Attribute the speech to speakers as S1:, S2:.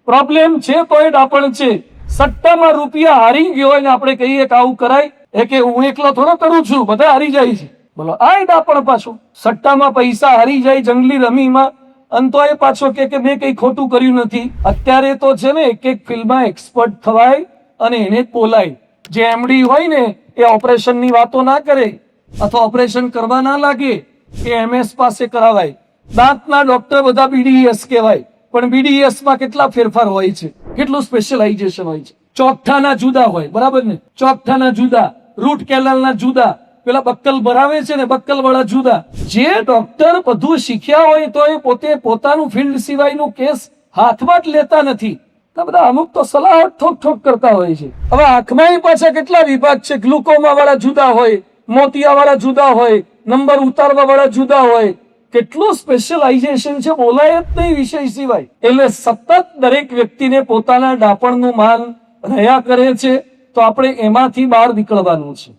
S1: Problem છે તો એ ડાપણ છે. સટ્ટામાં રૂપિયા હારી ગયો હોય ને આપણે કહીએ કે આવું કરાય, એ કે હું એકલો થોડો કરું છું, બધા હારી જાય છે. બોલો આ ડાપણ પાછું. સટ્ટામાં પૈસા હારી જાય જંગલી રમીમાં, અને તો એ પાછો કે મેં કઈ ખોટું કર્યું નથી. અત્યારે તો છે ને એક એક ફિલ્મમાં એક્સપર્ટ થવાય અને એને જ બોલાય. જે એમડી હોય ને એ ઓપરેશન ની વાતો ના કરે અથવા ઓપરેશન કરવા ના લાગે, એ એમએસ પાસે કરાવાય. દાંતના ડોક્ટર બધા બીડીએસ કહેવાય, પણ બીડીએસ માં કેટલા ફેરફાર હોય છે, કેટલું સ્પેશિયલાઇઝેશન હોય છે. ચોકઠાના જુદા હોય, બરાબર ને? ચોકઠાના જુદા, રૂટ કેનાલના જુદા, પેલા બક્કલ ભરાવે છે ને બક્કલ વાળા જુદા. જે ડોક્ટર બધું શીખ્યા હોય તો એ પોતે પોતાનું ફિલ્ડ સિવાયનું કેસ હાથમાં જ લેતા નથી. બધા અમુક તો સલાહ ઠોક ઠોક કરતા હોય છે. હવે આંખમાં પાછા કેટલા વિભાગ છે. ગ્લુકોમા વાળા જુદા હોય, મોતિયા વાળા જુદા હોય, નંબર ઉતારવા વાળા જુદા હોય. કેટલું સ્પેશિયલાઇઝેશન છે, બોલાય જ નહીં વિષય સિવાય. એટલે સતત દરેક વ્યક્તિને પોતાના ડાપણનું માન રહ્યા કરે છે, તો આપણે એમાંથી બહાર નીકળવાનું છે.